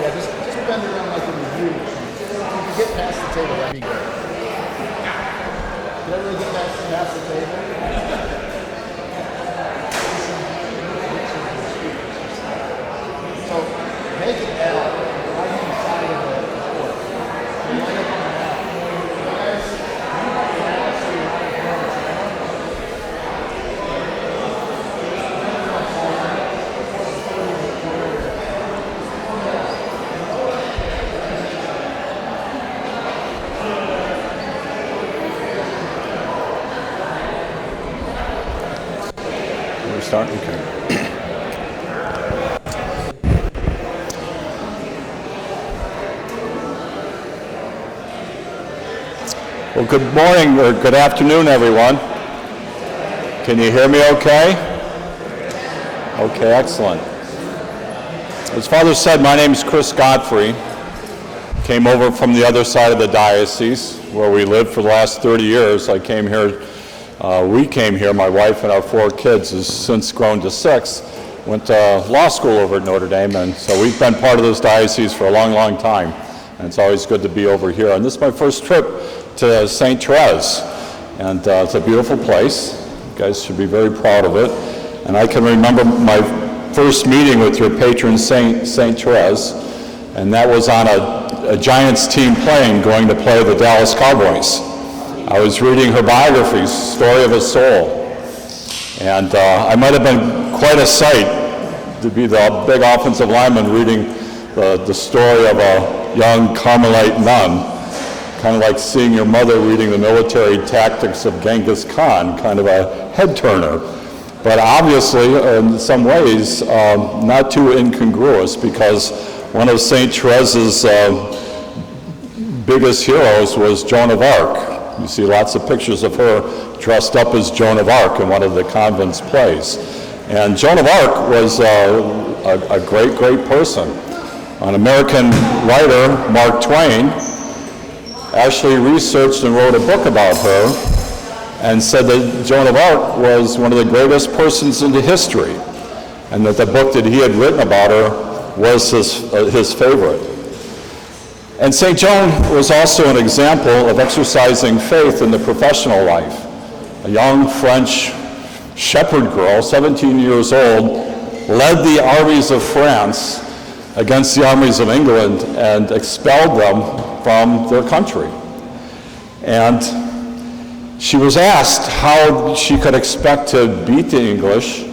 Yeah, just bend around like in the view. If you can get past the table, that'd be good. Did everybody get past the table? So make it out right on the side of the court. So line up on the mat. Guys, you might have to line up on the Start? Okay. Well, good morning or good afternoon, everyone. Can you hear me okay? Okay, excellent. As Father said, my name is Godfrey. Came over from the other side of the diocese where we lived for the last 30 years. I came here. We came here, my wife and our 4 kids, has since grown to 6, went to law school over at Notre Dame, and so we've been part of this diocese for a long, long time, and it's always good to be over here. And this is my first trip to St. Therese, and it's a beautiful place. You guys should be very proud of it. And I can remember my first meeting with your patron saint, St. Therese, and that was on a Giants team plane going to play the Dallas Cowboys. I was reading her biography, Story of a Soul, and I might have been quite a sight to be the big offensive lineman reading the story of a young Carmelite nun, kind of like seeing your mother reading the military tactics of Genghis Khan, kind of a head turner. But obviously, in some ways, not too incongruous, because one of St. Therese's biggest heroes was Joan of Arc. You see lots of pictures of her dressed up as Joan of Arc in one of the convent's plays. And Joan of Arc was a great, great person. An American writer, Mark Twain, actually researched and wrote a book about her and said that Joan of Arc was one of the greatest persons in history, and that the book that he had written about her was his favorite. And St. Joan was also an example of exercising faith in the professional life. A young French shepherd girl, 17 years old, led the armies of France against the armies of England and expelled them from their country. And she was asked how she could expect to beat the English,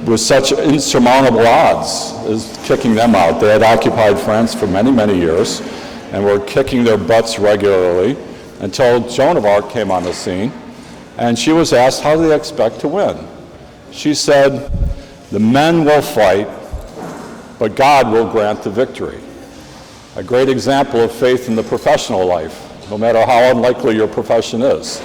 with such insurmountable odds as kicking them out. They had occupied France for many, many years and were kicking their butts regularly until Joan of Arc came on the scene, and she was asked, how do they expect to win? She said, the men will fight, but God will grant the victory. A great example of faith in the professional life, no matter how unlikely your profession is.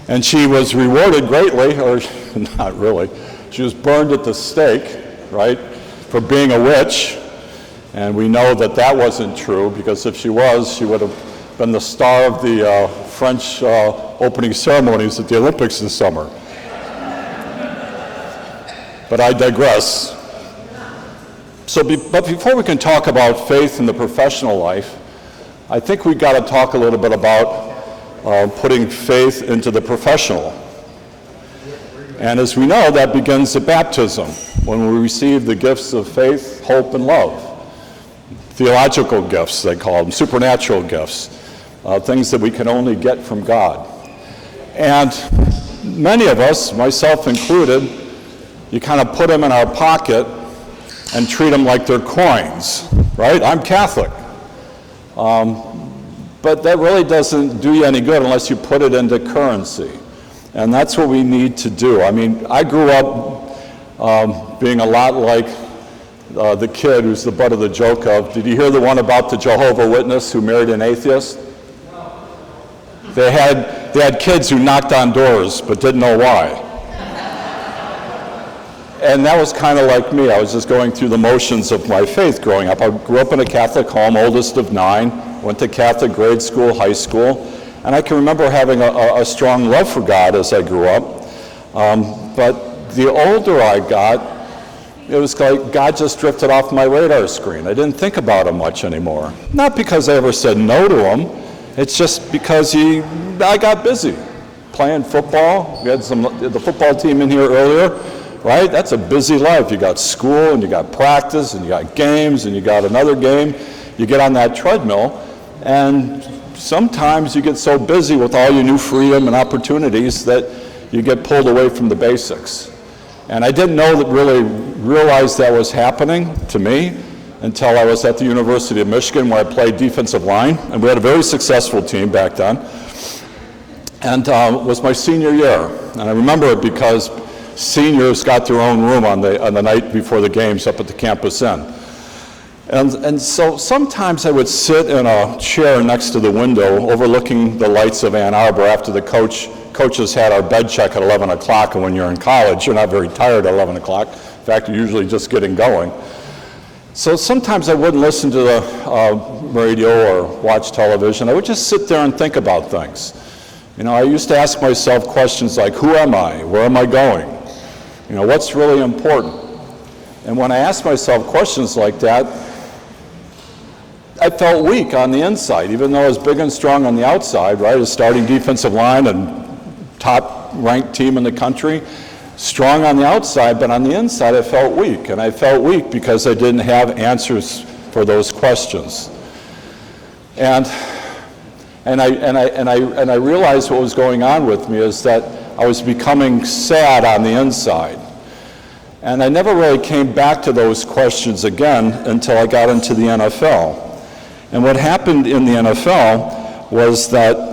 And she was rewarded greatly, or not really. She was burned at the stake, right, for being a witch. And we know that that wasn't true, because if she was, she would have been the star of the French opening ceremonies at the Olympics this summer. But I digress. But before we can talk about faith in the professional life, I think we've got to talk a little bit about putting faith into the professional. And as we know, that begins at baptism, when we receive the gifts of faith, hope, and love. Theological gifts, they call them, supernatural gifts, things that we can only get from God. And many of us, myself included, you kind of put them in our pocket and treat them like they're coins, right? I'm Catholic. But that really doesn't do you any good unless you put it into currency. And that's what we need to do. I mean, I grew up being a lot like the kid who's the butt of the joke of, did you hear the one about the Jehovah's Witness who married an atheist? They had kids who knocked on doors but didn't know why. And that was kind of like me. I was just going through the motions of my faith growing up. I grew up in a Catholic home, oldest of 9, went to Catholic grade school, high school, And I can remember having a strong love for God as I grew up. But the older I got, it was like God just drifted off my radar screen. I didn't think about him much anymore. Not because I ever said no to him. It's just because I got busy playing football. We had the football team in here earlier, right? That's a busy life. You got school, and you got practice, and you got games, and you got another game. You get on that treadmill, and sometimes you get so busy with all your new freedom and opportunities that you get pulled away from the basics. And I didn't realize that was happening to me until I was at the University of Michigan, where I played defensive line, and we had a very successful team back then. And it was my senior year, and I remember it because seniors got their own room on the night before the games up at the campus inn. And so sometimes I would sit in a chair next to the window overlooking the lights of Ann Arbor after the coaches had our bed check at 11 o'clock, and when you're in college, you're not very tired at 11 o'clock. In fact, you're usually just getting going. So sometimes I wouldn't listen to the radio or watch television. I would just sit there and think about things. You know, I used to ask myself questions like, who am I? Where am I going? You know, what's really important? And when I asked myself questions like that, I felt weak on the inside, even though I was big and strong on the outside, right? A starting defensive line and top-ranked team in the country, strong on the outside, but on the inside I felt weak. And I felt weak because I didn't have answers for those questions. And I realized what was going on with me is that I was becoming sad on the inside. And I never really came back to those questions again until I got into the NFL. And what happened in the NFL was that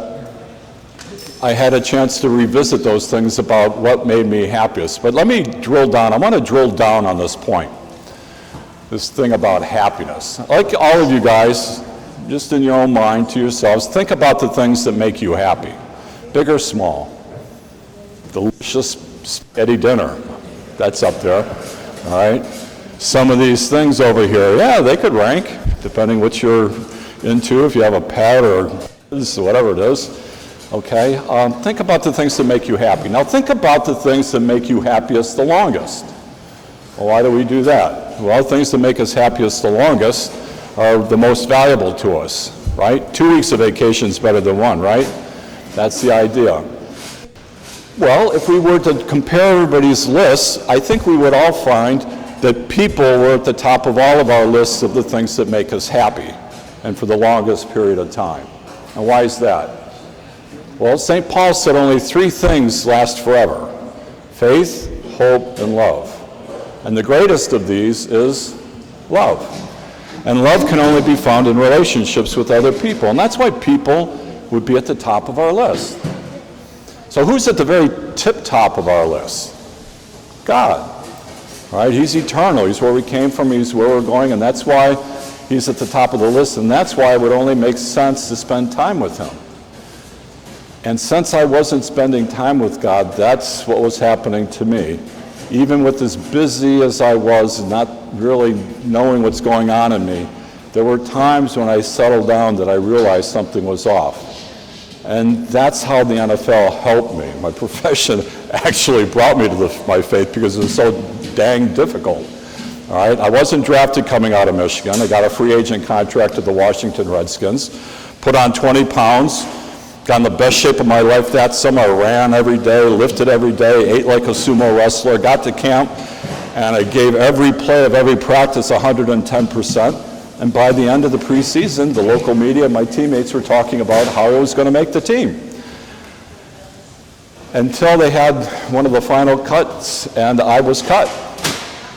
I had a chance to revisit those things about what made me happiest. But let me drill down. I want to drill down on this point, this thing about happiness. Like all of you guys, just in your own mind to yourselves, think about the things that make you happy, big or small. Delicious spaghetti dinner, that's up there, all right? Some of these things over here, yeah, they could rank, depending what you're into, if you have a pet or whatever it is, okay? Think about the things that make you happy. Now think about the things that make you happiest the longest. Well, why do we do that? Well, things that make us happiest the longest are the most valuable to us, right? 2 weeks of vacation is better than one, right? That's the idea. Well, if we were to compare everybody's lists, I think we would all find that people were at the top of all of our lists of the things that make us happy, and for the longest period of time. And why is that? Well, St. Paul said only 3 things last forever: faith, hope, and love. And the greatest of these is love. And love can only be found in relationships with other people. And that's why people would be at the top of our list. So who's at the very tip top of our list? God. Right? He's eternal. He's where we came from. He's where we're going. And that's why he's at the top of the list. And that's why it would only make sense to spend time with him. And since I wasn't spending time with God, that's what was happening to me. Even with as busy as I was, not really knowing what's going on in me, there were times when I settled down that I realized something was off. And that's how the NFL helped me. My profession actually brought me to my faith because it was so dang difficult. All right, I wasn't drafted coming out of Michigan. I got a free agent contract at the Washington Redskins, put on 20 pounds, got in the best shape of my life that summer. I ran every day, lifted every day, ate like a sumo wrestler, got to camp, and I gave every play of every practice 110%. And by the end of the preseason, the local media, my teammates were talking about how I was going to make the team. Until they had one of the final cuts, and I was cut.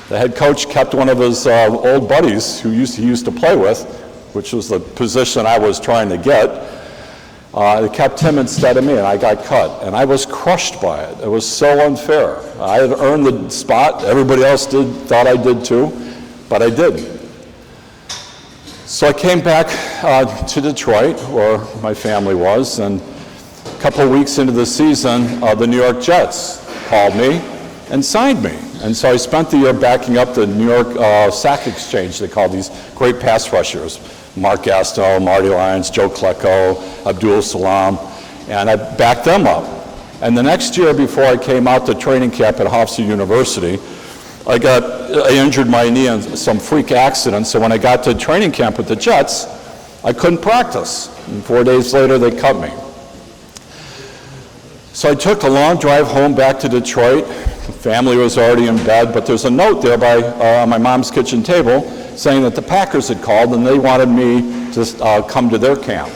The head coach kept one of his old buddies who he used to play with, which was the position I was trying to get. They kept him instead of me, and I got cut. And I was crushed by it. It was so unfair. I had earned the spot. Everybody else thought I did too, but I didn't. So I came back to Detroit, where my family was, and a couple of weeks into the season, the New York Jets called me and signed me. And so I spent the year backing up the New York Sack Exchange. They call these great pass rushers: Mark Gastineau, Marty Lyons, Joe Klecko, Abdul Salam. and I backed them up. And the next year, before I came out to training camp at Hofstra University, I injured my knee in some freak accident, so when I got to training camp with the Jets, I couldn't practice. And 4 days later, they cut me. So I took a long drive home back to Detroit. The family was already in bed, but there's a note there on my mom's kitchen table saying that the Packers had called and they wanted me to come to their camp.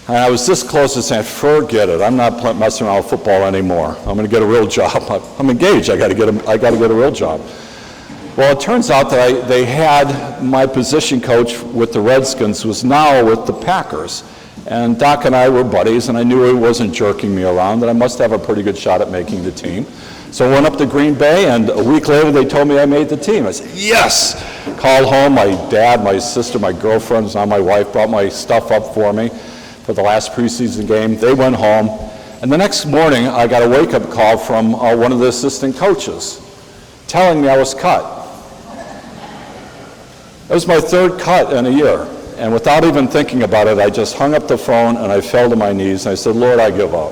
And I was this close to saying, forget it, I'm not messing around with football anymore. I'm going to get a real job. I'm engaged, I got to get a real job. Well, it turns out that they had my position coach with the Redskins was now with the Packers. And Doc and I were buddies, and I knew he wasn't jerking me around, that I must have a pretty good shot at making the team. So I went up to Green Bay, and a week later they told me I made the team. I said, yes! Called home, my dad, my sister, my girlfriend, now my wife, brought my stuff up for me for the last preseason game. They went home, and the next morning I got a wake-up call from one of the assistant coaches telling me I was cut. It was my third cut in a year. And without even thinking about it, I just hung up the phone and I fell to my knees and I said, Lord, I give up.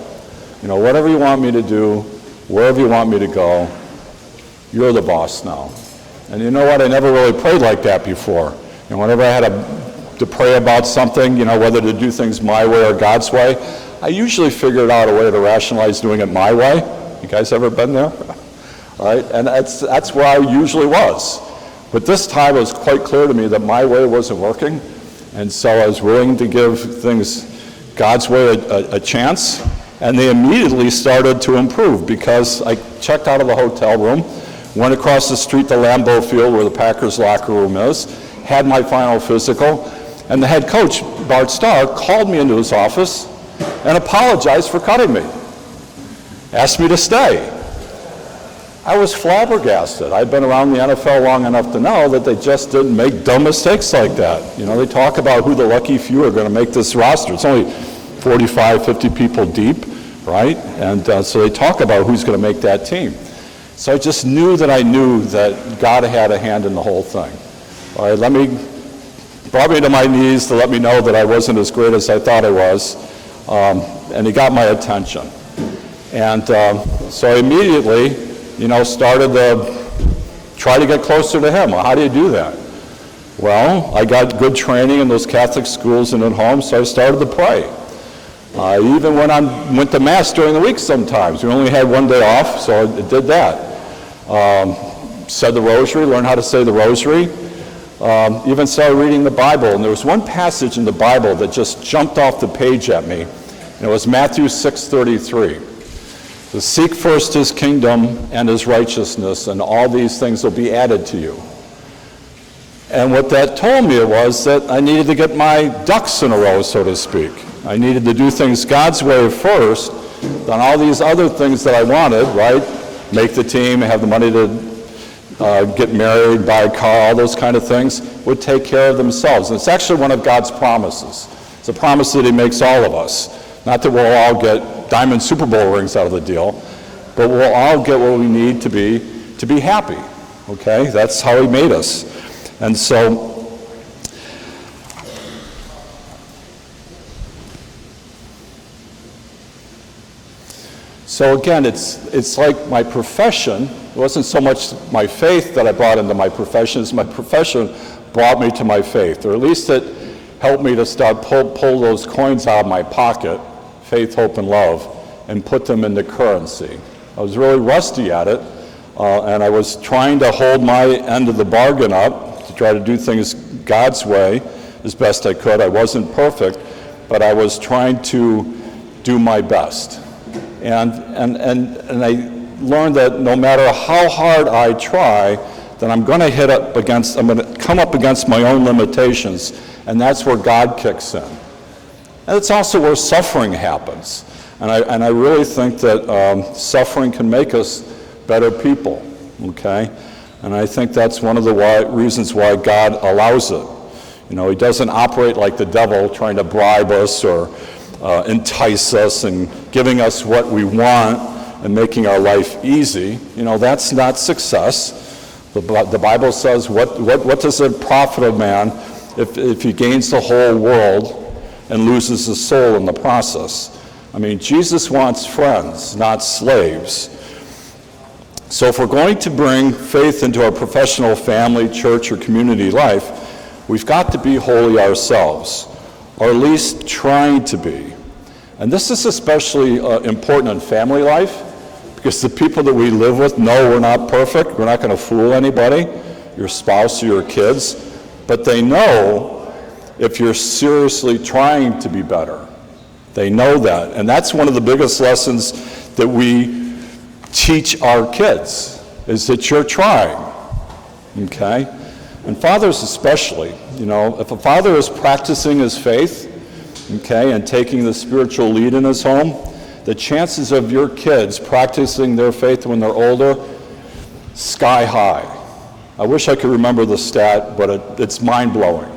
You know, whatever you want me to do, wherever you want me to go, you're the boss now. And you know what? I never really prayed like that before. And whenever I had to pray about something, you know, whether to do things my way or God's way, I usually figured out a way to rationalize doing it my way. You guys ever been there? All right? And that's where I usually was. But this time it was quite clear to me that my way wasn't working. And so I was willing to give things God's way a chance, and they immediately started to improve because I checked out of the hotel room, went across the street to Lambeau Field where the Packers locker room is, had my final physical, and the head coach, Bart Starr, called me into his office and apologized for cutting me, asked me to stay. I was flabbergasted. I'd been around the NFL long enough to know that they just didn't make dumb mistakes like that. You know, they talk about who the lucky few are going to make this roster. It's only 45, 50 people deep, right? And so they talk about who's going to make that team. So I just knew that God had a hand in the whole thing. All right, brought me to my knees to let me know that I wasn't as great as I thought I was, and he got my attention. And so I immediately, you know, started to try to get closer to him. Well, how do you do that? Well, I got good training in those Catholic schools and at home, so I started to pray. I even went to Mass during the week sometimes. We only had one day off, so I did that. Said the Rosary, learned how to say the Rosary. Even started reading the Bible. And there was one passage in the Bible that just jumped off the page at me. And it was Matthew 6:33. To seek first his kingdom and his righteousness, and all these things will be added to you. And what that told me was that I needed to get my ducks in a row, so to speak. I needed to do things God's way first, then all these other things that I wanted, right? Make the team, have the money to get married, buy a car, all those kind of things, would take care of themselves. And it's actually one of God's promises. It's a promise that he makes all of us. Not that we'll all get diamond Superbowl rings out of the deal, but we'll all get what we need to be happy, okay? That's how he made us. And so again, it's like my profession. It wasn't so much my faith that I brought into my profession as my profession brought me to my faith, or at least it helped me to start pull those coins out of my pocket, faith, hope, and love, and put them into currency. I was really rusty at it, and I was trying to hold my end of the bargain up to try to do things God's way as best I could. I wasn't perfect, but I was trying to do my best. And I learned that no matter how hard I try, that I'm going to come up against my own limitations, and that's where God kicks in. And it's also where suffering happens. And I really think that suffering can make us better people, okay? And I think that's one of the reasons why God allows it. You know, he doesn't operate like the devil, trying to bribe us or entice us and giving us what we want and making our life easy. You know, that's not success. The Bible says, what does it profit a man if he gains the whole world and loses his soul in the process. I mean, Jesus wants friends, not slaves. So if we're going to bring faith into our professional, family, church, or community life, we've got to be holy ourselves, or at least trying to be. And this is especially important in family life, because the people that we live with know we're not perfect. We're not going to fool anybody, your spouse or your kids. But they know if you're seriously trying to be better. They know that. And that's one of the biggest lessons that we teach our kids, is that you're trying. Okay? And fathers especially. You know, if a father is practicing his faith, okay, and taking the spiritual lead in his home, the chances of your kids practicing their faith when they're older, sky high. I wish I could remember the stat, but it's mind-blowing,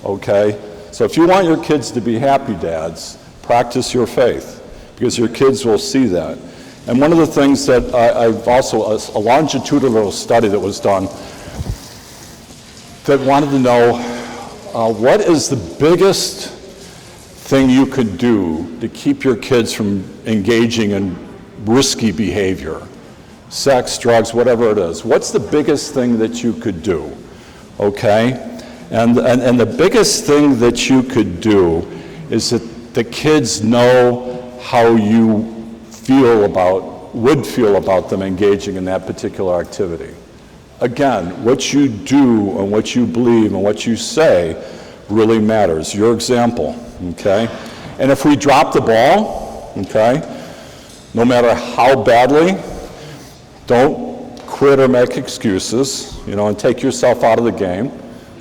okay? So if you want your kids to be happy dads, practice your faith, because your kids will see that. And one of the things that I've also, a longitudinal study that was done, that wanted to know what is the biggest thing you could do to keep your kids from engaging in risky behavior, sex, drugs, whatever it is. What's the biggest thing that you could do, okay? And the biggest thing that you could do is that the kids know how you would feel about them engaging in that particular activity. Again, what you do and what you believe and what you say really matters. Your example. Okay? And if we drop the ball, okay, no matter how badly, don't quit or make excuses, you know, and take yourself out of the game.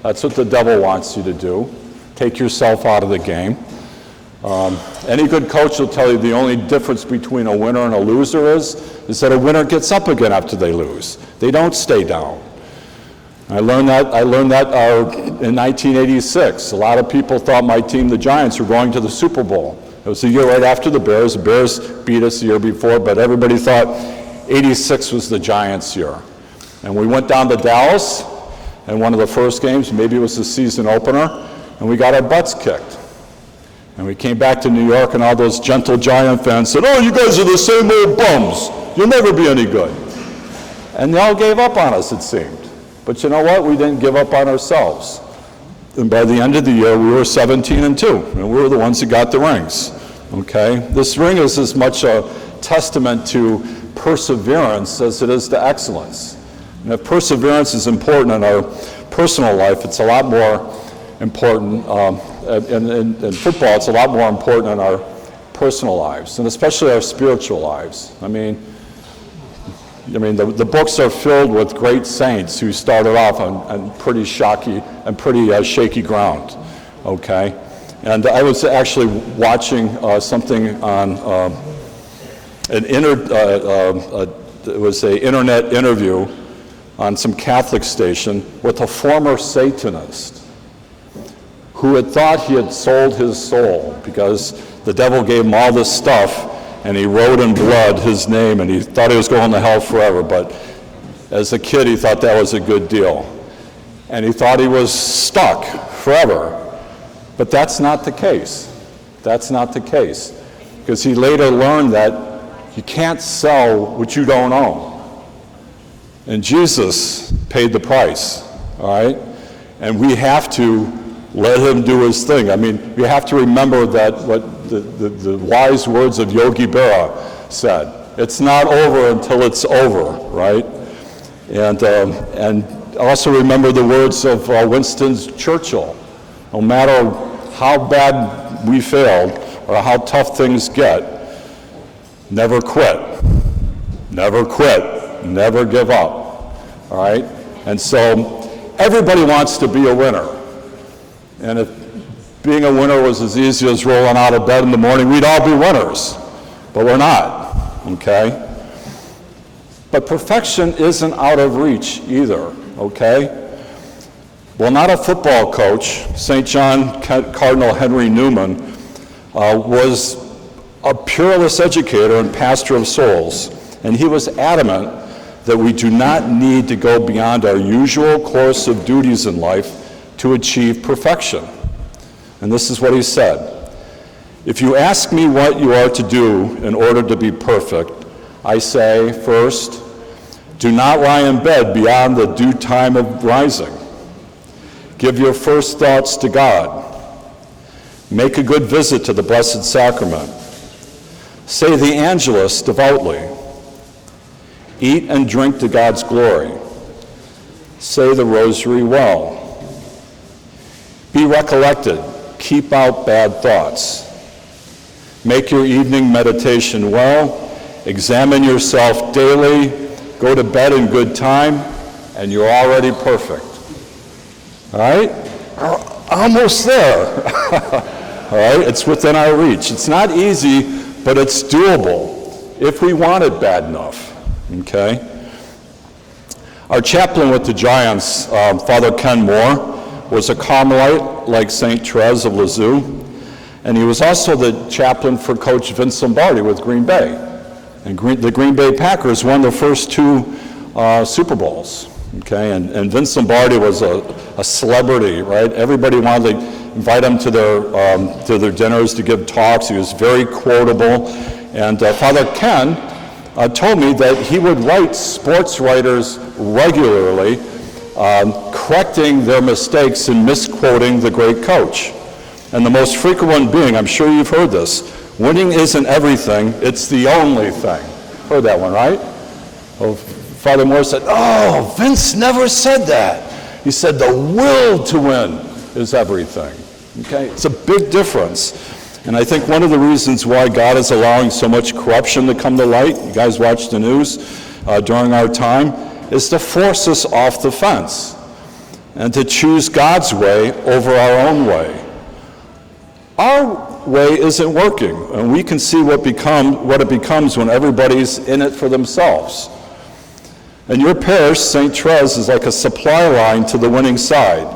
That's what the devil wants you to do. Take yourself out of the game. Any good coach will tell you the only difference between a winner and a loser is that a winner gets up again after they lose. They don't stay down. I learned that in 1986. A lot of people thought my team, the Giants, were going to the Superbowl. It was the year right after the Bears. The Bears beat us the year before, but everybody thought 86 was the Giants' year. And we went down to Dallas, and one of the first games, maybe it was the season opener, and we got our butts kicked. And we came back to New York, and all those gentle Giant fans said, "Oh, you guys are the same old bums. You'll never be any good." And they all gave up on us, it seemed. But you know what? We didn't give up on ourselves. And by the end of the year, we were 17-2, and we were the ones that got the rings. Okay? This ring is as much a testament to perseverance as it is to excellence. And if perseverance is important in our personal life, it's a lot more important, in football, it's a lot more important in our personal lives, and especially our spiritual lives. I mean, the books are filled with great saints who started off on pretty shaky ground, okay? And I was actually watching something on it was an internet interview on some Catholic station with a former Satanist who had thought he had sold his soul because the devil gave him all this stuff, and he wrote in blood his name, and he thought he was going to hell forever. But as a kid, he thought that was a good deal. And he thought he was stuck forever. But that's not the case. That's not the case. Because he later learned that you can't sell what you don't own. And Jesus paid the price, all right? And we have to let him do his thing. I mean, we have to remember that what the wise words of Yogi Berra said. It's not over until it's over, right? And also remember the words of Winston Churchill. No matter how bad we failed or how tough things get, never quit. Never quit. Never give up, all right? And so everybody wants to be a winner. And if being a winner was as easy as rolling out of bed in the morning, we'd all be winners. But we're not, okay? But perfection isn't out of reach either, okay? Well, not a football coach. St. John Cardinal Henry Newman was a peerless educator and pastor of souls. And he was adamant that we do not need to go beyond our usual course of duties in life to achieve perfection. And this is what he said: If you ask me what you are to do in order to be perfect, I say, first, do not lie in bed beyond the due time of rising. Give your first thoughts to God. Make a good visit to the Blessed Sacrament. Say the Angelus devoutly. Eat and drink to God's glory. Say the Rosary well. Be recollected. Keep out bad thoughts. Make your evening meditation well. Examine yourself daily. Go to bed in good time, and you're already perfect. All right? Almost there. All right? It's within our reach. It's not easy, but it's doable if we want it bad enough. Okay? Our chaplain with the Giants, Father Ken Moore, was a Carmelite like St. Therese of Lisieux, and he was also the chaplain for Coach Vince Lombardi with Green Bay. And the Green Bay Packers won their first 2 Super Bowls. Okay, and Vince Lombardi was a celebrity, right? Everybody wanted to invite him to their dinners to give talks. He was very quotable, and Father Ken told me that he would write sports writers regularly, correcting their mistakes and misquoting the great coach. And the most frequent one being, I'm sure you've heard this, winning isn't everything, it's the only thing. Heard that one, right? Well, Father Moore said, oh, Vince never said that. He said the will to win is everything. Okay, it's a big difference. And I think one of the reasons why God is allowing so much corruption to come to light, you guys watch the news during our time, is to force us off the fence and to choose God's way over our own way. Our way isn't working, and we can see what it becomes when everybody's in it for themselves. And your parish, St. Therese, is like a supply line to the winning side.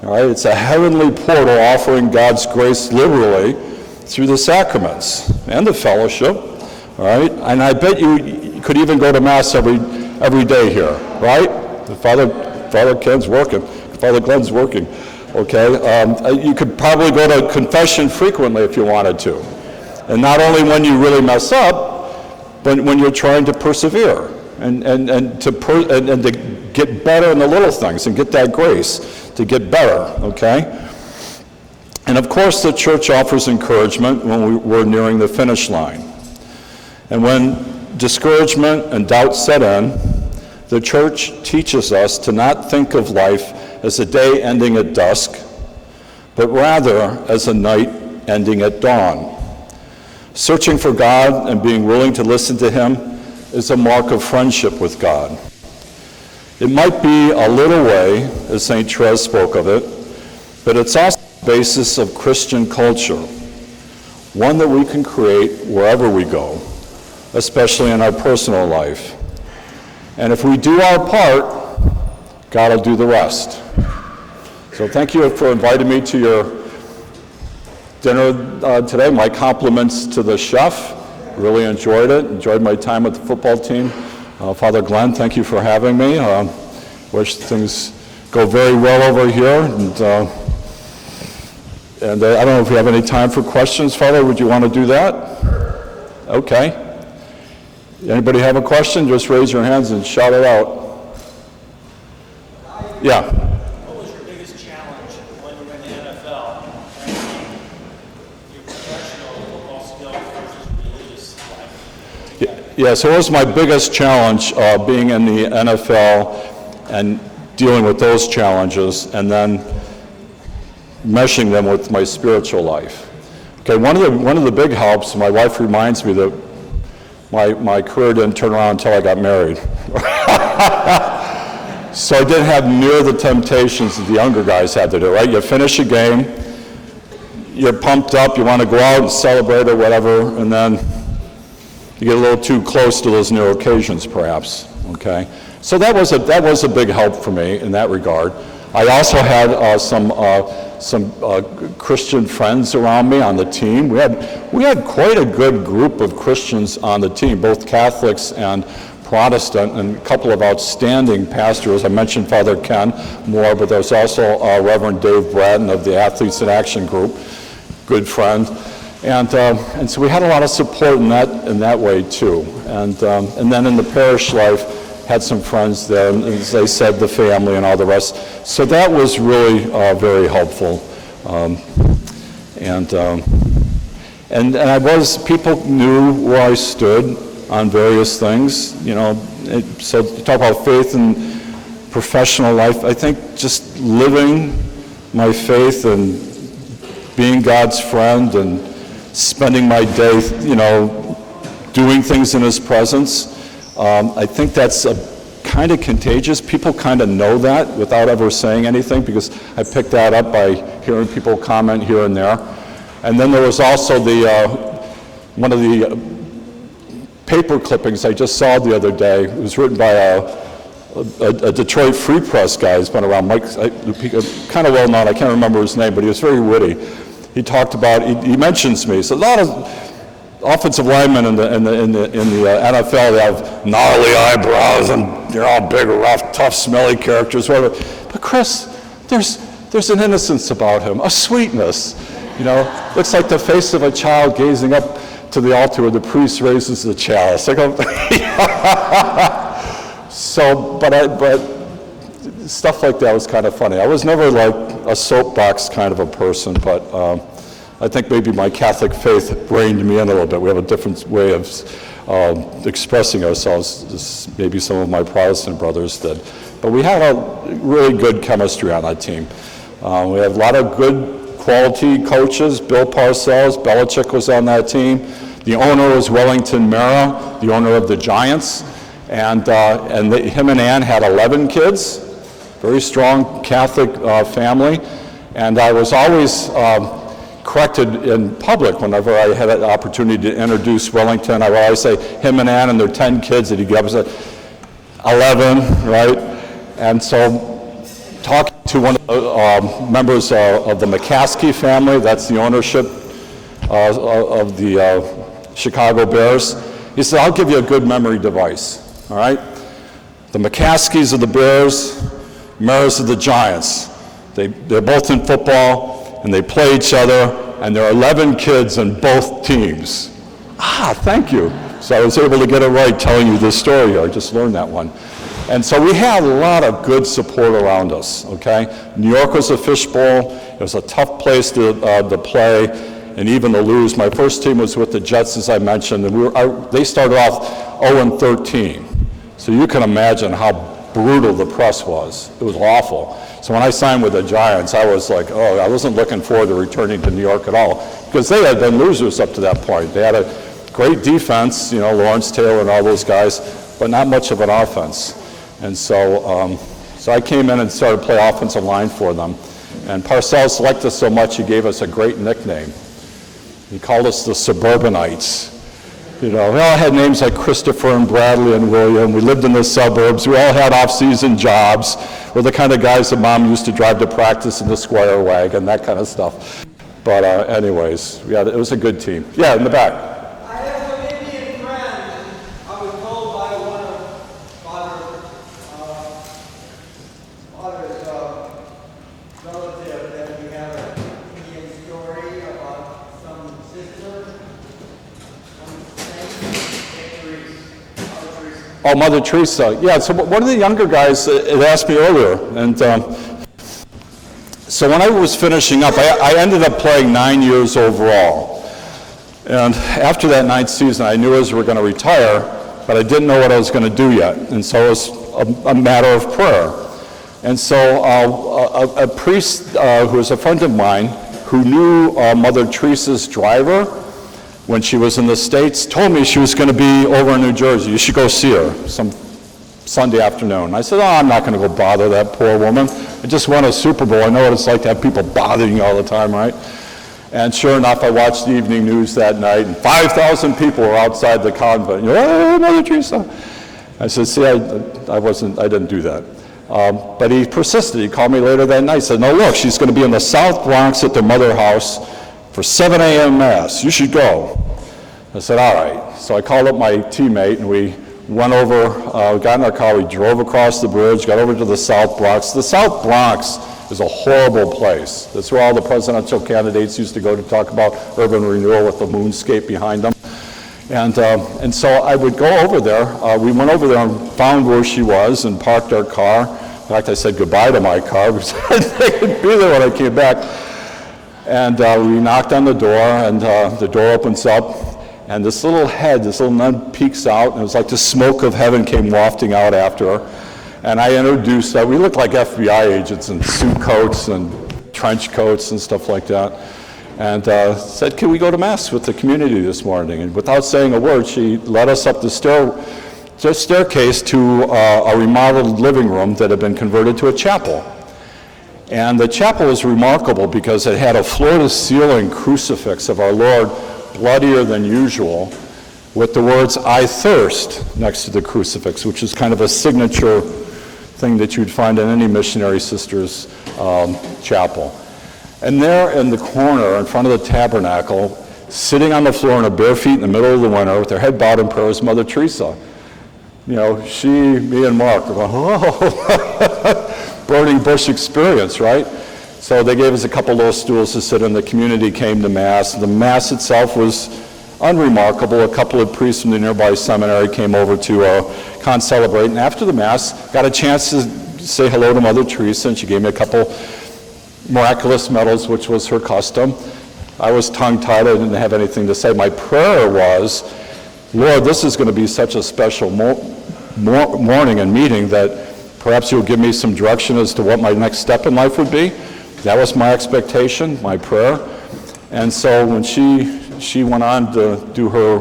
All right? It's a heavenly portal offering God's grace liberally through the sacraments and the fellowship. All right? And I bet you could even go to Mass every day here, right? Father Ken's working. Father Glenn's working. Okay? You could probably go to confession frequently if you wanted to. And not only when you really mess up, but when you're trying to persevere. And to get better in the little things and get that grace to get better, okay? And of course the church offers encouragement when we're nearing the finish line. And when discouragement and doubt set in, the church teaches us to not think of life as a day ending at dusk, but rather as a night ending at dawn. Searching for God and being willing to listen to Him is a mark of friendship with God. It might be a little way, as St. Therese spoke of it, but it's also the basis of Christian culture, one that we can create wherever we go, especially in our personal life. And if we do our part, God will do the rest. So thank you for inviting me to your dinner today. My compliments to the chef. Really enjoyed it. Enjoyed my time with the football team. Father Glenn, thank you for having me. Wish things go very well over here. And I don't know if we have any time for questions, Father. Would you want to do that? Okay. Anybody have a question? Just raise your hands and shout it out. Yeah. What was your biggest challenge when you were in the NFL? Your professional football skills versus religious life? Yeah, so it was my biggest challenge being in the NFL and dealing with those challenges and then meshing them with my spiritual life. Okay, one of the big helps, my wife reminds me that my career didn't turn around until I got married. So I didn't have near the temptations that the younger guys had to do, right? You finish a game, you're pumped up, you want to go out and celebrate or whatever, and then you get a little too close to those new occasions, perhaps, okay? So that was a big help for me in that regard. I also had some Christian friends around me on the team. We had quite a good group of Christians on the team, both Catholics and Protestant, and a couple of outstanding pastors. I mentioned Father Ken Moore, but there's also Reverend Dave Bratton of the Athletes in Action group, good friend. And so we had a lot of support in that way too. And then in the parish life, had some friends there, and as I said, the family and all the rest. So that was really very helpful. And people knew where I stood on various things, so you talk about faith and professional life. I think just living my faith and being God's friend and spending my day, doing things in His presence, I think that's kind of contagious. People kind of know that without ever saying anything, because I picked that up by hearing people comment here and there. And then there was also one of the paper clippings I just saw the other day. It was written by a Detroit Free Press guy who's been around, Mike, kind of well known, I can't remember his name, but he was very witty. He talked about, he mentions me. So a lot of offensive linemen in the NFL, they have gnarly eyebrows and they're all big, rough, tough, smelly characters, whatever. But Chris, there's an innocence about him, a sweetness. Looks like the face of a child gazing up to the altar where the priest raises the chalice. I go, but stuff like that was kind of funny. I was never like a soapbox kind of a person, but I think maybe my Catholic faith reined me in a little bit. We have a different way of expressing ourselves, as maybe some of my Protestant brothers did. But we had a really good chemistry on that team. We had a lot of good quality coaches. Bill Parcells, Belichick was on that team. The owner was Wellington Mara, the owner of the Giants. And him and Ann had 11 kids, very strong Catholic family. And I was always corrected in public whenever I had an opportunity to introduce Wellington. I would always say him and Ann and their 10 kids that he gave us, 11, right? And so talking to one of the members of the McCaskey family, that's the ownership of the Chicago Bears, he said, I'll give you a good memory device, all right? The McCaskeys are the Bears, Maras are the Giants. They're both in football, and they play each other, and there are 11 kids in both teams. Thank you. So I was able to get it right telling you this story. I just learned that one. And so we had a lot of good support around us, okay? New York was a fishbowl. It was a tough place to play and even to lose. My first team was with the Jets, as I mentioned, and they started off 0-13. So you can imagine how brutal the press was. It was awful. So when I signed with the Giants, I was like, I wasn't looking forward to returning to New York at all, because they had been losers up to that point. They had a great defense, Lawrence Taylor and all those guys, but not much of an offense. And so I came in and started to play offensive line for them. And Parcells liked us so much, he gave us a great nickname. He called us the Suburbanites. We all had names like Christopher and Bradley and William. We lived in the suburbs. We all had off-season jobs. We're the kind of guys that Mom used to drive to practice in the Squire wagon, that kind of stuff. But anyways, it was a good team. Yeah, in the back. Oh, Mother Teresa. Yeah, so one of the younger guys had asked me earlier, and so when I was finishing up, I ended up playing 9 years overall. And after that 9th season, I knew I was going to retire, but I didn't know what I was going to do yet. And so it was a matter of prayer. And so a priest who was a friend of mine, who knew Mother Teresa's driver, when she was in the States, told me she was going to be over in New Jersey. You should go see her some Sunday afternoon. I said, I'm not going to go bother that poor woman. I just won a Super Bowl. I know what it's like to have people bothering you all the time, right? And sure enough, I watched the evening news that night, and 5,000 people were outside the convent. Hey, Mother Teresa. I said, see, I didn't do that. But he persisted. He called me later that night. He said, no, look, she's going to be in the South Bronx at their mother house for 7 a.m. Mass. You should go. I said, all right. So I called up my teammate, and we went over, got in our car, we drove across the bridge, got over to the South Bronx. The South Bronx was a horrible place. That's where all the presidential candidates used to go to talk about urban renewal with the moonscape behind them. And so I would go over there. We went over there and found where she was and parked our car. In fact, I said goodbye to my car because I didn't think it'd be there when I came back. And we knocked on the door, and the door opens up, and this little head, this little nun peeks out, and it was like the smoke of heaven came wafting out after her. And I introduced her. We looked like FBI agents in suit coats and trench coats and stuff like that. And said, can we go to Mass with the community this morning? And without saying a word, she led us up the staircase to a remodeled living room that had been converted to a chapel. And the chapel was remarkable because it had a floor-to-ceiling crucifix of our Lord, bloodier than usual, with the words, I thirst, next to the crucifix, which is kind of a signature thing that you'd find in any missionary sister's chapel. And there in the corner, in front of the tabernacle, sitting on the floor in her bare feet in the middle of the winter with her head bowed in prayer is Mother Teresa. You know, she, me, and Mark are going, oh, burning bush experience, right? So they gave us a couple little stools to sit in. The community came to Mass. The Mass itself was unremarkable. A couple of priests from the nearby seminary came over to concelebrate. And after the Mass, got a chance to say hello to Mother Teresa, and she gave me a couple miraculous medals, which was her custom. I was tongue-tied. I didn't have anything to say. My prayer was, Lord, this is going to be such a special morning and meeting that perhaps you'll give me some direction as to what my next step in life would be. That was my expectation, my prayer. And so when she went on to do her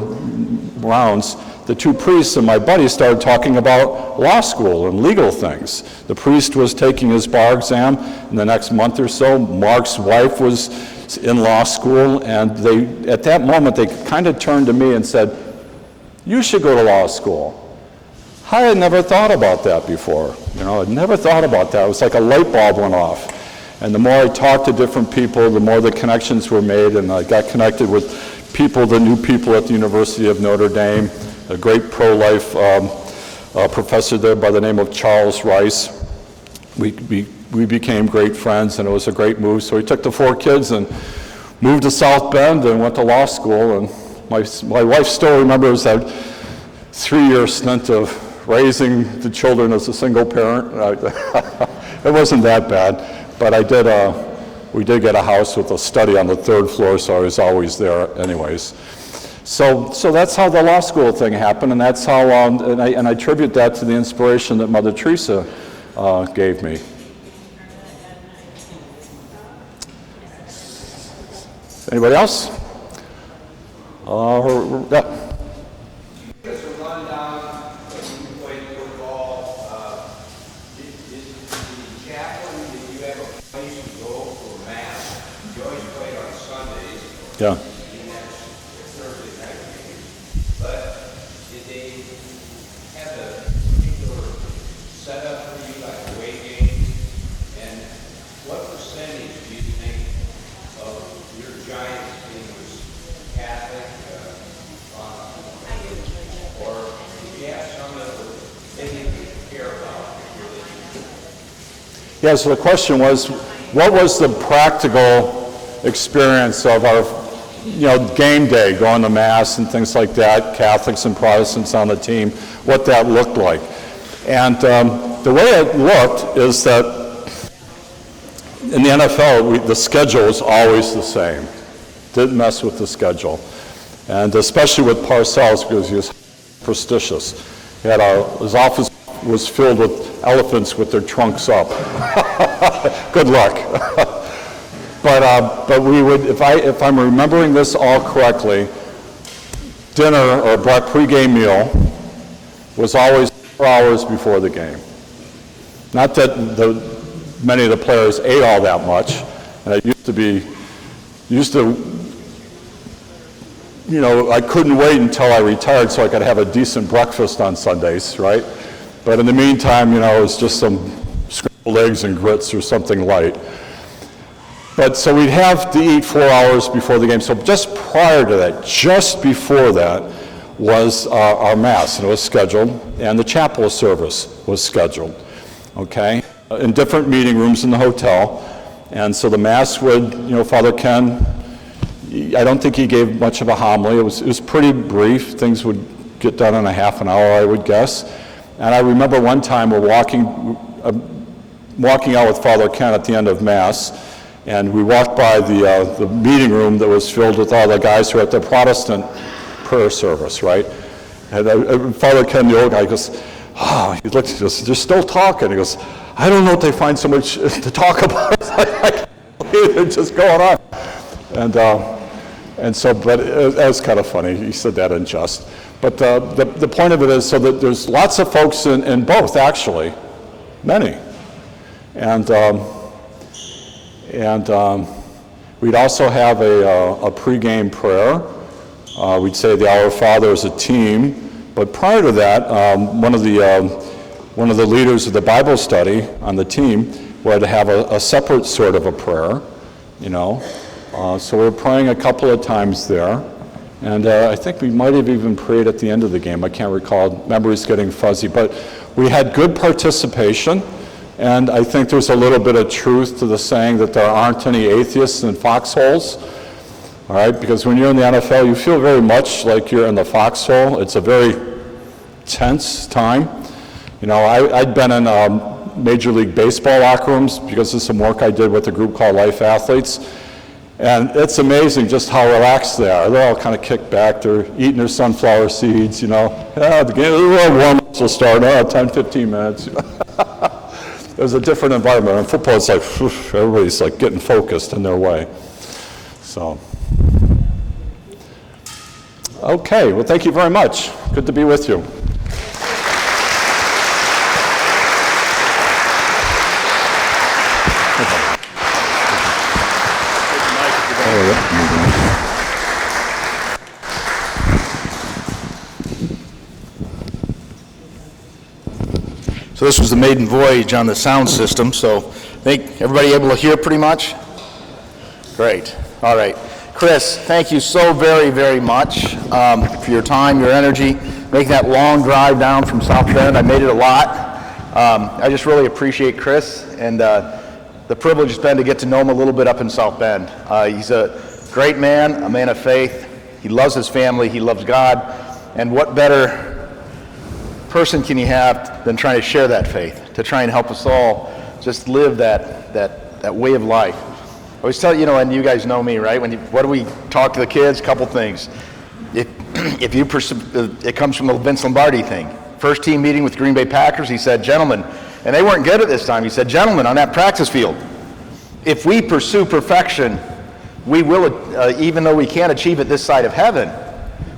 rounds, the two priests and my buddy started talking about law school and legal things. The priest was taking his bar exam in the next month or so. Mark's wife was in law school, and at that moment they kind of turned to me and said, you should go to law school. I had never thought about that before. You know, I'd never thought about that. It was like a light bulb went off. And the more I talked to different people, the more the connections were made, and I got connected with people, the new people at the University of Notre Dame, a great pro-life professor there by the name of Charles Rice. We became great friends, and it was a great move. So we took the 4 kids and moved to South Bend and went to law school. And my wife still remembers that 3-year stint of raising the children as a single parent. It wasn't that bad, but we did get a house with a study on the 3rd floor, so I was always there anyways. So that's how the law school thing happened, and that's how, and I attribute that to the inspiration that Mother Teresa gave me. Anybody else? Yeah. Just a rundown when you played football. Is the chaplain, did you have a place to go for Mass? You always played on Sundays. Yeah. Thursday night games. But did they have a particular setup for you, like away games? And what percentage do you think of your Giants team was Catholic? Or did you have some that they didn't care about religion? Yeah, so the question was, what was the practical experience of our, game day, going to Mass and things like that, Catholics and Protestants on the team, what that looked like. And the way it looked is that in the NFL, the schedule was always the same. Didn't mess with the schedule. And especially with Parcells, because he was prestigious. His office was filled with elephants with their trunks up. Good luck. But we would, if I'm remembering this all correctly, dinner or pregame meal was always 4 hours before the game. Not that many of the players ate all that much, and it used to I couldn't wait until I retired so I could have a decent breakfast on Sundays, right? But in the meantime, it was just some scrambled eggs and grits or something light. But so we'd have to eat 4 hours before the game. So just prior to that, just before that, was our Mass, and it was scheduled, and the chapel service was scheduled, okay? in different meeting rooms in the hotel. And so the Mass would, Father Ken, I don't think he gave much of a homily. It was pretty brief. Things would get done in a half an hour, I would guess. And I remember one time we're walking out with Father Ken at the end of Mass, and we walked by the meeting room that was filled with all the guys who were at the Protestant prayer service, right? And Father Ken, the old guy, goes, he looks, he goes, they're still talking. He goes, I don't know if they find so much to talk about. I can't believe they're just going on. And so, but it was kind of funny. He said that in jest. But the point of it is so that there's lots of folks in both, actually, many. And we'd also have a pregame prayer. We'd say the Our Father as a team. But prior to that, one of the leaders of the Bible study on the team would have a separate sort of a prayer, So we're praying a couple of times there. And I think we might have even prayed at the end of the game. I can't recall. Memory's getting fuzzy. But we had good participation. And I think there's a little bit of truth to the saying that there aren't any atheists in foxholes. All right, because when you're in the NFL, you feel very much like you're in the foxhole. It's a very tense time. I'd been in Major League Baseball locker rooms because of some work I did with a group called Life Athletes. And it's amazing just how relaxed they are. They're all kind of kicked back. They're eating their sunflower seeds, the game, warm-ups will start, 10, 15 minutes. There's a different environment. In football, it's like, everybody's like getting focused in their way. So. Okay, well, thank you very much. Good to be with you. So this was the maiden voyage on the sound system, so I think everybody able to hear pretty much? Great. All right. Chris, thank you so very, very much for your time, your energy, making that long drive down from South Bend. I made it a lot. I just really appreciate Chris, and the privilege has been to get to know him a little bit up in South Bend. He's a great man, a man of faith. He loves his family, he loves God, and what better person can you have than trying to share that faith, to try and help us all just live that way of life. I always tell you, and you guys know me, right? What do we talk to the kids? Couple things. If you it comes from the Vince Lombardi thing. First team meeting with Green Bay Packers, he said, gentlemen, and they weren't good at this time. He said, gentlemen, on that practice field, if we pursue perfection, we will, even though we can't achieve it this side of heaven,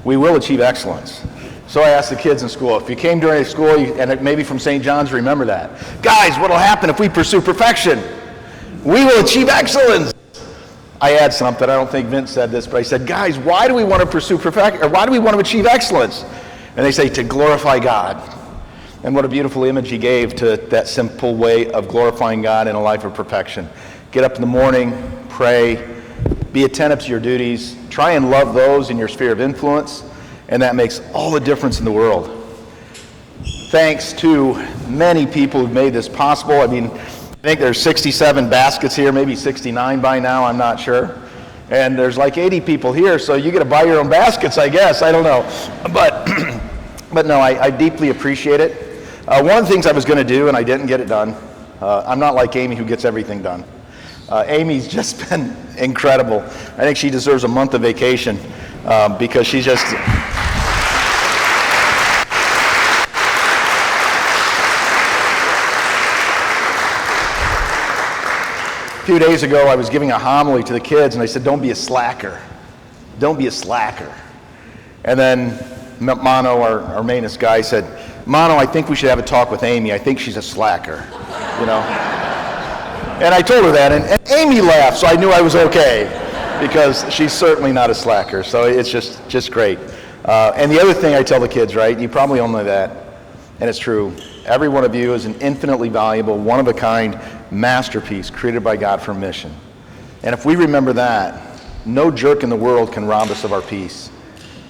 we will achieve excellence. So I asked the kids in school, if you came during school, and maybe from St. John's, remember that. Guys, what will happen if we pursue perfection? We will achieve excellence. I add something, I don't think Vince said this, but I said, guys, why do we want to pursue perfection, or why do we want to achieve excellence? And they say, to glorify God. And what a beautiful image he gave to that simple way of glorifying God in a life of perfection. Get up in the morning, pray, be attentive to your duties, try and love those in your sphere of influence, and that makes all the difference in the world. Thanks to many people who've made this possible. I think there's 67 baskets here, maybe 69 by now, I'm not sure. And there's like 80 people here, so you get to buy your own baskets, I guess, I don't know. But no, I deeply appreciate it. One of the things I was going to do, and I didn't get it done, I'm not like Amy who gets everything done. Amy's just been incredible. I think she deserves a month of vacation because she's just... A few days ago, I was giving a homily to the kids, and I said, don't be a slacker. Don't be a slacker. And then Mono, our mainest guy, said, Mono, I think we should have a talk with Amy. I think she's a slacker, And I told her that, and Amy laughed, so I knew I was okay, because she's certainly not a slacker, so it's just great. And the other thing I tell the kids, right, you probably all know that, and it's true, every one of you is an infinitely valuable, one-of-a-kind masterpiece created by God for a mission. And if we remember that, no jerk in the world can rob us of our peace.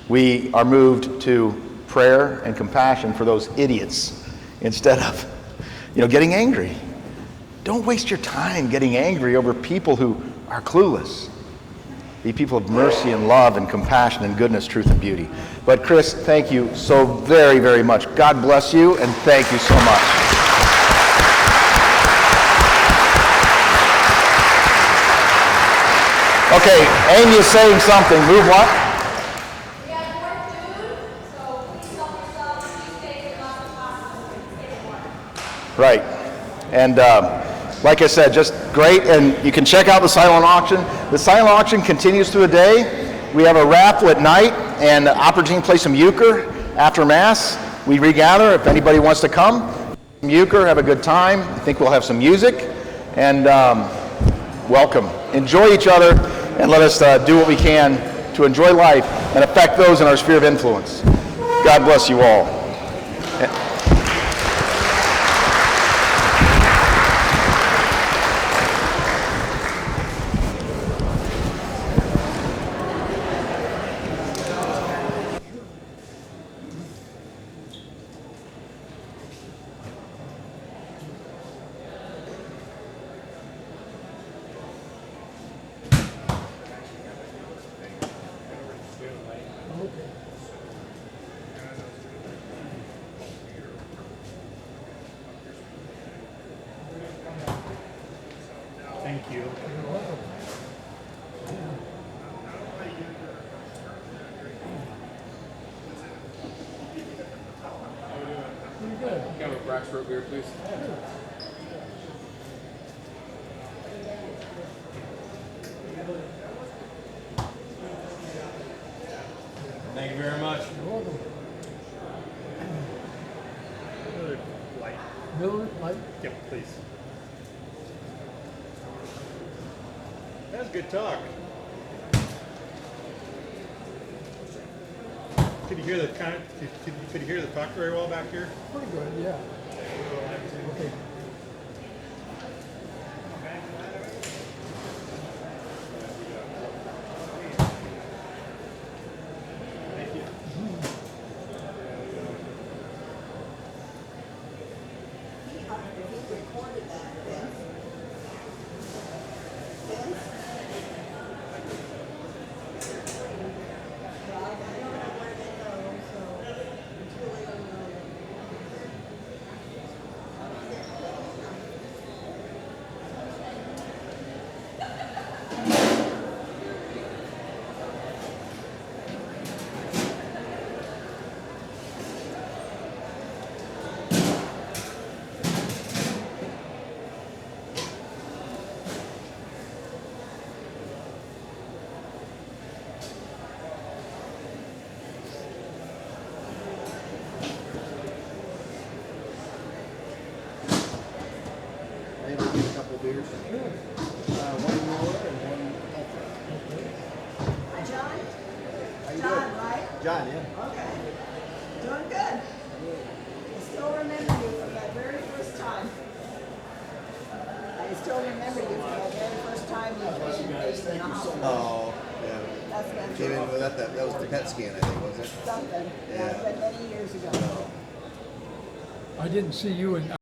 We are moved to prayer and compassion for those idiots instead of, getting angry. Don't waste your time getting angry over people who are clueless. Be people of mercy and love and compassion and goodness, truth and beauty. But Chris, thank you so very, very much. God bless you, and thank you so much. Okay, Amy is saying something. Move what? We have more food, so please help yourselves. Please take as much as possible. Take more. Right. And like I said, just great. And you can check out the silent auction. The silent auction continues through the day. We have a raffle at night and an opportunity to play some euchre after Mass. We regather if anybody wants to come. Euchre, have a good time. I think we'll have some music. And welcome. Enjoy each other, and let us do what we can to enjoy life and affect those in our sphere of influence. God bless you all. Thank you. Can I have a Brax root beer, please? Thank you very much. Miller Lite. Miller Lite? Yep, please. That was good talk. Could you hear the could you hear the talk very well back here? Pretty good, yeah. Okay. Thank you. Maybe get a couple beers. One more and one ultra. Hi, John. How you John, doing? right? John, yeah. Okay. Doing good. I still remember you from that very first time. I still remember you from that very first time you faced in the hospital. Oh, yeah. That's been Came in with that was the PET scan, I think, was it? something. Yeah. That's been many years ago. I didn't see you in